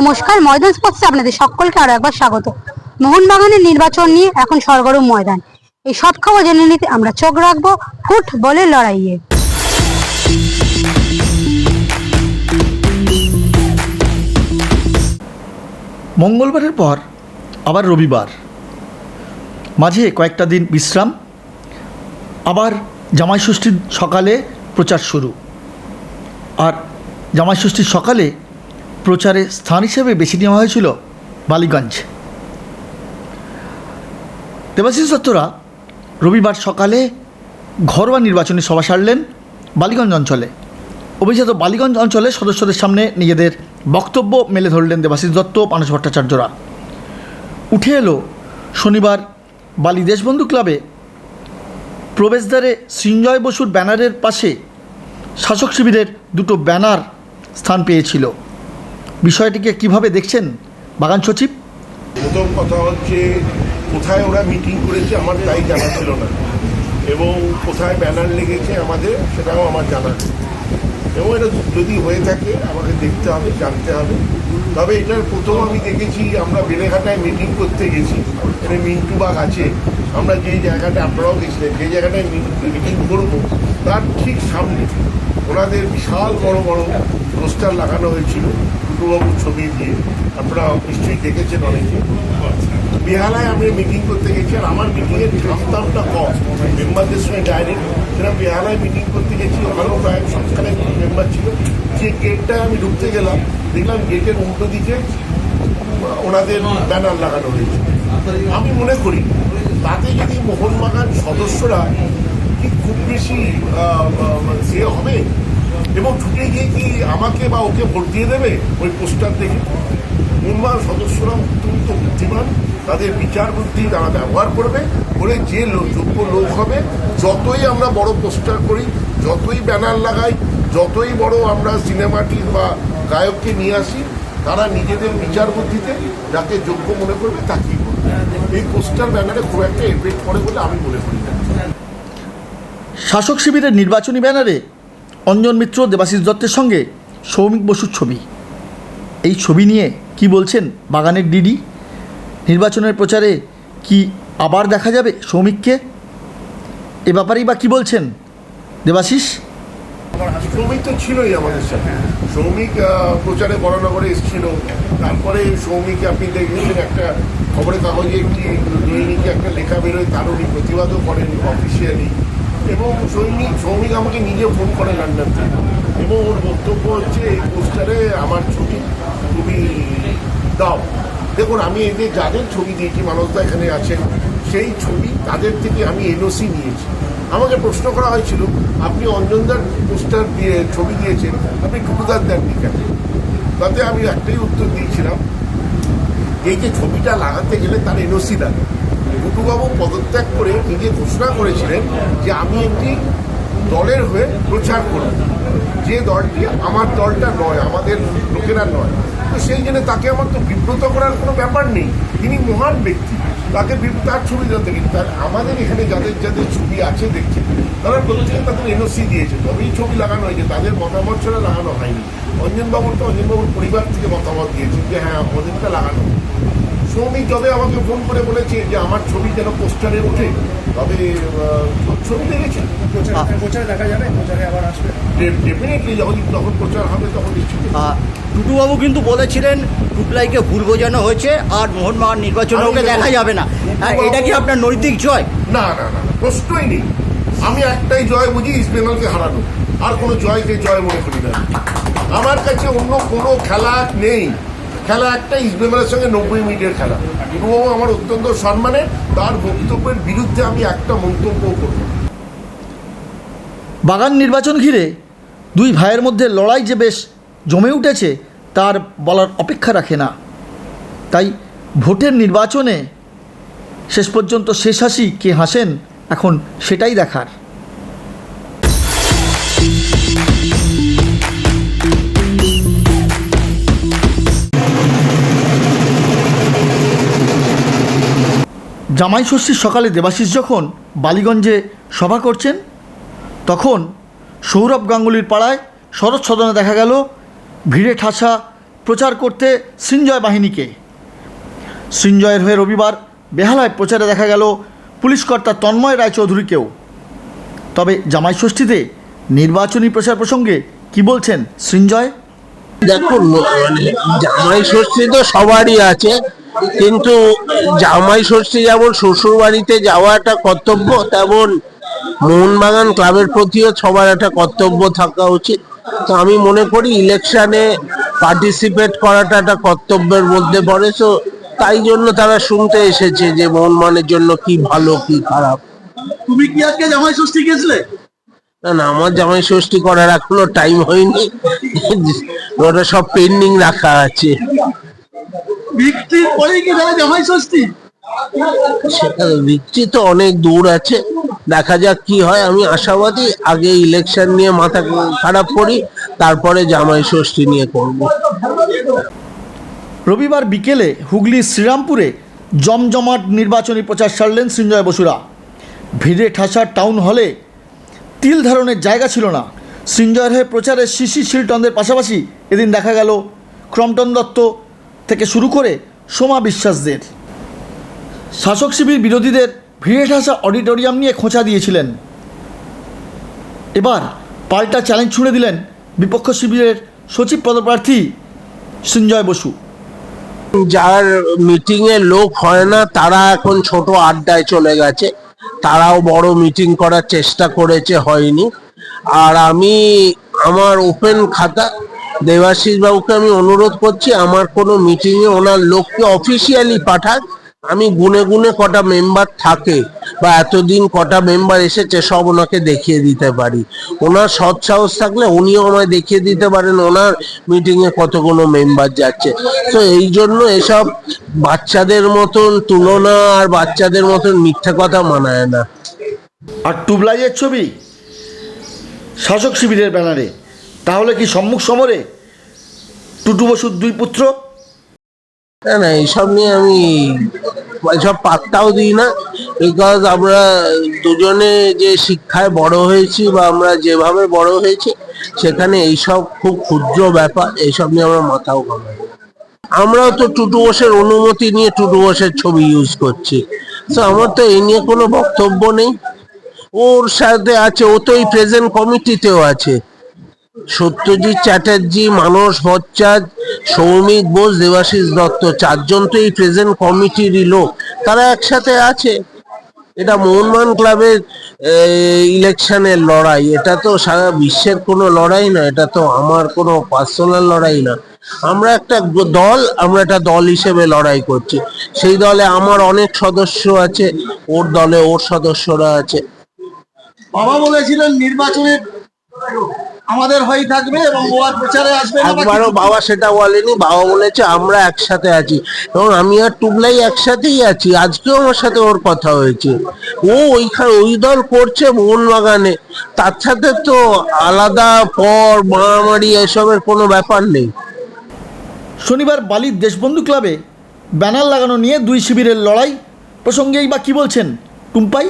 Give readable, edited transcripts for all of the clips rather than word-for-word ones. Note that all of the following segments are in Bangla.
নমস্কার, ময়দান স্পোর্টসে আপনাদের সকলকে আরো একবার স্বাগত। মোহনবাগানের নির্বাচন নিয়ে এখন সরগরম ময়দান। এই সব খবর জেনে নিতে আমরা চোখ রাখবো ফুটবলের লড়াইয়ে। মঙ্গলবারের পর আবার রবিবার, মাঝে কয়েকটা দিন বিশ্রাম, আবার জামাই ষষ্ঠীর সকালে প্রচার শুরু। আর জামাই ষষ্ঠীর সকালে প্রচারে স্থান হিসেবে বেছে নেওয়া হয়েছিল বালিগঞ্জ। দেবাশিস দত্তরা রবিবার সকালে ঘরোয়া নির্বাচনী সভা সারলেন বালিগঞ্জ অঞ্চলে। অভিজাত বালিগঞ্জ অঞ্চলে সদস্যদের সামনে নিজেদের বক্তব্য মেলে ধরলেন দেবাশিস দত্ত, মানস ভট্টাচার্যরা। উঠে এলো শনিবার বালি দেশবন্ধু ক্লাবে প্রবেশদ্বারে সৃঞ্জয় বসুর ব্যানারের পাশে শাসক শিবিরের দুটো ব্যানার স্থান পেয়েছিল। বিষয়টিকে কিভাবে দেখছেন বাগান সচিব? প্রথম কথা হচ্ছে, কোথায় ওরা মিটিং করেছে আমার তাই জানা ছিল না, এবং কোথায় ব্যানার লেগেছে আমাদের সেটাও আমার জানা নেই। এবং এটা যদি হয়ে থাকে আমাকে দেখতে হবে, জানতে হবে। তবে এটার প্রথম আমি দেখেছি, আমরা বেলেঘাটায় মিটিং করতে গেছি, এখানে মিন্টু বাগ আছে, আমরা যে জায়গাটায়, আপনারাও গেছিলেন, যে জায়গাটায় মিটিং করবো তার ঠিক সামনে ওনাদের বিশাল বড় বড় পোস্টার লাগানো হয়েছিল টুটুবাবুর ছবি দিয়ে। আপনারা নিশ্চয়ই দেখেছেন অনেকে। বেহালায় আমি মিটিং করতে গেছি, আর আমার মিটিংয়ের খামদামটা কম, মেম্বারদের সঙ্গে ডাইরেক্ট। সেটা বেহালায় মিটিং করতে গেছি, ওখানেও প্রায় সবখানে মেম্বার ছিল। যে গেটটায় আমি ঢুকতে গেলাম, দেখলাম গেটের উল্টো দিকে ওনাদের ব্যানার লাগানো হয়েছে। আমি মনে করি তাতে যদি মোহনবাগান সদস্যরা কি খুব বেশি হবে এবং ছুটে গিয়ে কি আমাকে বা ওকে ভোট দিয়ে দেবে ওই পোস্টার দেখে? মোহনবাগান সদস্যরা অত্যন্ত বুদ্ধিমান, তাদের বিচার বুদ্ধি তারা ব্যবহার করবে, বলে যে যোগ্য লোক হবে, যতই আমরা বড় পোস্টার করি, যতই ব্যানার লাগাই, যতই বড় আমরা সিনেমাটি বা গায়ককে নিয়ে আসি, তারা নিজেদের বিচার বুদ্ধিতে যাকে যোগ্য মনে করবে তাকেই করবে। এই পোস্টার ব্যানারে খুব একটা এফেক্ট পড়ে বলে আমি মনে করি না। শাসক শিবিরের নির্বাচনী ব্যানারে অঞ্জন মিত্র, দেবাশিস দত্তের সঙ্গে সৌমিক বসুর ছবি। এই ছবি নিয়ে কি বলছেন বাগানের ডিডি? নির্বাচনের প্রচারে কি আবার দেখা যাবে সৌমিককে? এ ব্যাপারেই বা কী বলছেন দেবাশিস? সৌমিক তো ছিলই আমাদের সাথে। সৌমিক প্রচারে বড়নগরে এসেছিল। তারপরে সৌমিককে আপনি দেখবেন একটা খবরের কাগজে, একটি দৈনিকে একটা লেখা বেরোয়, তার উনি প্রতিবাদও করেন অফিসিয়ালি। এবং সৌমিক আমাকে নিজে ফোন করে লন্ডন থেকে, এবং ওর বক্তব্য হচ্ছে এই পোস্টারে আমার ছবি তুমি দাও। দেখুন, আমি এদের যাদের ছবি দিয়েছি, মানসদা এখানে আছেন, সেই ছবি তাদের থেকে আমি এনওসি নিয়েছি। আমাকে প্রশ্ন করা হয়েছিল, আপনি অঞ্জনদার পোস্টার দিয়ে ছবি দিয়েছেন, আপনি টুটুদার দেননি কেন? তাতে আমি একটাই উত্তর দিয়েছিলাম, এই যে ছবিটা লাগাতে গেলে তার এনওসি লাগে। টুটুবাবু পদত্যাগ করে নিজে ঘোষণা করেছিলেন যে আমি একটি দলের হয়ে প্রচার করব, যে দলটি আমার দলটা নয়, আমাদের লোকেরা নয়। তো সেই জন্য তাকে আমার তো বিব্রত করার কোনো ব্যাপার নেই। তিনি মহান ব্যক্তি, তাকে তার ছবি জানতে গেছি। তার আমাদের এখানে যাদের যাদের ছবি আছে দেখছি, তারা প্রত্যেকে তাদের এনওসি দিয়েছে, তবেই ছবি লাগানো হয়েছে, তাদের মতামত ছাড়া লাগানো হয়নি। অঞ্জনবাবুর পরিবার থেকে মতামত দিয়েছে যে হ্যাঁ আমাদেরটা লাগানো। সৌমিক যবে আমাকে ফোন করে বলেছে যে আমার ছবি যেন পোস্টারে ওঠে, তবে ছবি দেখেছি প্রচারে দেখা যাবে, প্রচারে আবার আসবে ডেফিনেটলি। যখন প্রচার হবে তখন নিশ্চয়ই। টুটুবাবু কিন্তু বলেছিলেন টুটলাইকে ভুল বোঝানো হয়েছে আর মোহনবাগান নির্বাচনে ওকে দেখা যাবে না। এটা কি আপনার নৈতিক জয়? না না না, প্রশ্নই নেই। আমি একটাই জয় বুঝি, ইস্ট বেঙ্গলকে হারানো। আর কোনো জয়কে জয় মনে করি না। আমার কাছে অন্য কোনো খেলা নেই। খেলা একটা, ইস্ট বেঙ্গলের সঙ্গে 90 মিনিটের খেলা। টুটুবাবু আমার অত্যন্ত সম্মানে, তার বক্তব্যের বিরুদ্ধে আমি একটা মন্তব্যও করব। বাগান নির্বাচন ঘিরে দুই ভাইয়ের মধ্যে লড়াই যে বেশ জমে উঠেছে তার বলার অপেক্ষা রাখে না। তাই ভোটের নির্বাচনে শেষ পর্যন্ত শেষ হাসি কে হাসেন, এখন সেটাই দেখার। জামাই ষষ্ঠীর সকালে দেবাশিস যখন বালিগঞ্জে সভা করছেন, তখন সৌরভ গাঙ্গুলির পাড়ায় শরৎ সদনে দেখা গেল ভিড়ে ঠাসা প্রচার করতে সৃঞ্জয় বাহিনীকে। সৃঞ্জয়ের হয়ে রবিবার বেহালায় প্রচারে দেখা গেল পুলিশ কর্তা তন্ময় রায়চৌধুরীকেও। তবে জামাই ষষ্ঠীতে নির্বাচনী প্রচার প্রসঙ্গে কি বলছেন সৃঞ্জয়? দেখুন, মানে জামাই ষষ্ঠী তো সবারই আছে, কিন্তু জামাই ষষ্ঠী যেমন শ্বশুর বাড়িতে যাওয়া একটা কর্তব্য, তেমন মোহনবাগান ক্লাবের প্রতিও সবার একটা কর্তব্য থাকা উচিত। তো আমি মনে করি ইলেকশনে পার্টিসিপেট করাটা একটা কর্তব্যের মধ্যে পড়ে। তো তাই জন্য তারা শুনতে এসেছে যে মোহনবাগানের জন্য কি ভালো কি খারাপ। তুমি কি আজকে জামাই ষষ্ঠী গেছিলে? না না, আমার জামাই ষষ্ঠী করার এখনো টাইম হয়নি, ওটা সব পেন্ডিং রাখা আছে। বৃষ্টির পরে কি জামাই ষষ্ঠী? সেটা বৃষ্টি তো অনেক দূর আছে, দেখা যাক কি হয়। আমি আশাবাদী, আগে ইলেকশন নিয়ে মাথা খারাপ করি, তারপরে জামাই ষষ্ঠী নিয়ে করব। রবিবার বিকেলে হুগলির শ্রীরামপুরে জমজমাট নির্বাচনী প্রচার সারলেন সৃঞ্জয় বসুরা। ভিড়ে ঠাসা টাউন হলে তিল ধারণের জায়গা ছিল না। সৃঞ্জয়ের হয়ে প্রচারে শিশি শিলটনদের পাশাপাশি এদিন দেখা গেল ক্রম্পটন দত্ত থেকে শুরু করে সোমা বিশ্বাসদের। শাসক শিবির বিরোধীদের ভিড়ে ঠাসা অডিটোরিয়াম নিয়ে খোঁচা দিয়েছিলেন। এবার পাল্টা চ্যালেঞ্জ ছুড়ে দিলেন বিপক্ষ শিবিরের সচিব পদপ্রার্থী সৃঞ্জয় বসু। যার মিটিং এ লোক হয় না তারা এখন ছোট আড্ডায় চলে গেছে, তারাও বড় মিটিং করার চেষ্টা করেছে, হয়নি। আর আমি আমার ওপেন খাতা, দেবাশিস বাবুকে আমি অনুরোধ করছি আমার কোনো মিটিংয়ে ওনার লোককে অফিসিয়ালি পাঠাক। আমি গুনে গুনে কটা মেম্বার থাকে বা এতদিন কটা মেম্বার এসেছে সব ওনাকে দেখিয়ে দিতে পারি। ওনার সৎ সাহস থাকলে উনিও আমায় দেখিয়ে দিতে পারেন ওনার মিটিংয়ে কতগুলো মেম্বার যাচ্ছে। তো এই জন্য এসব বাচ্চাদের মতন তুলনা আর বাচ্চাদের মতন মিথ্যা কথা মানায় না। আর টুবলাইয়ের ছবি শাসক শিবিরের ব্যানারে, তাহলে কি সম্মুখ সমরে টুটু বসুর দুই পুত্র? না না, এইসব নিয়ে আমি এসব পাত্তাও দিই না, বিকজ আমরা দুজনে যে শিক্ষায় বড় হয়েছি বা আমরা যেভাবে বড় হয়েছি সেখানে এইসব খুব ক্ষুদ্র ব্যাপার, এইসব নিয়ে আমরা মাথাও ঘামাই। আমরাও তো টুটু বোসের অনুমতি নিয়ে টুটু বোসের ছবি ইউজ করছি, তো আমার তো এই নিয়ে কোনো বক্তব্য নেই। ওর সাথে আছে, ও তো এই প্রেজেন্ট কমিটিতেও আছে। সত্যজিৎ চ্যাটার্জি, মানস ভট্টাচার্য, সৌমিক বোস, দেবাশিস দত্ত, চারজন তো এই প্রেজেন্ট কমিটিরই লোক, তারা একসাথে আছে। এটা মোহনবাগান ক্লাবের ইলেকশনের লড়াই, এটা তো সারা বিশ্বের কোনো লড়াই না, এটা তো আমার কোনো পার্সোনাল লড়াই না। আমরা একটা দল, আমরা একটা দল হিসেবে লড়াই করছি। সেই দলে আমার অনেক সদস্য আছে, ওর দলে ওর সদস্যরা আছে। বাবা বলেছিলেন নির্বাচনে আমাদের হয়ে থাকবে এবং ও আর প্রচারে আসবে না। একবারও বাবা সেটা বলেনি, বাবা বলেছে আমরা একসাথে আছি, এবং আমি আর টুবলাই একসাথেই আছি। আজকেও আমার সাথে ওর কথা হয়েছে, ও ওইখানে ওই দল করছে মোহনবাগানে, তার সাথে তো আলাদা পর মারামারি এসবের কোনো ব্যাপার নেই। শনিবার বালির দেশবন্ধু ক্লাবে ব্যানার লাগানো নিয়ে দুই শিবিরের লড়াই প্রসঙ্গেই বা কি বলছেন টুম্পাই?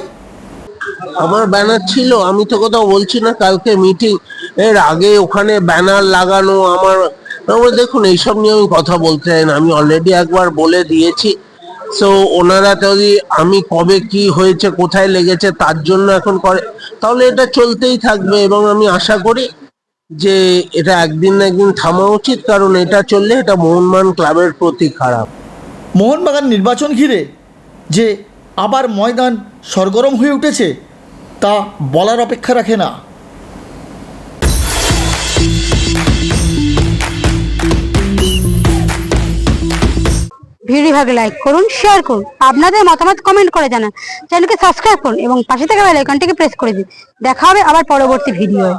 আমার ব্যানার ছিল, আমি তো কোথাও বলছি না। কালকে মিটিং এর আগে ওখানে ব্যানার লাগানো আমার দেখুন, এইসব নিয়ে আমি কথা বলতে চাই না, আমি অলরেডি একবার বলে দিয়েছি। সো ওনারা যদি আমি কবে কি হয়েছে কোথায় লেগেছে তার জন্য এখন করে, তাহলে এটা চলতেই থাকবে। এবং আমি আশা করি যে এটা একদিন না একদিন থামা উচিত, কারণ এটা চললে এটা মোহনবাগান ক্লাবের প্রতি খারাপ। মোহনবাগান নির্বাচন ঘিরে যে আবার ময়দান সরগরম হয়ে উঠেছে তা বলার অপেক্ষা রাখে না। ভিডিও ভাগে লাইক করুন, শেয়ার করুন, আপনাদের মতামত কমেন্ট করে জানান, চ্যানেলকে সাবস্ক্রাইব করুন এবং পাশে থাকা বেল আইকনটিকে প্রেস করে দিন। দেখা হবে আবার পরবর্তী ভিডিওয়ে।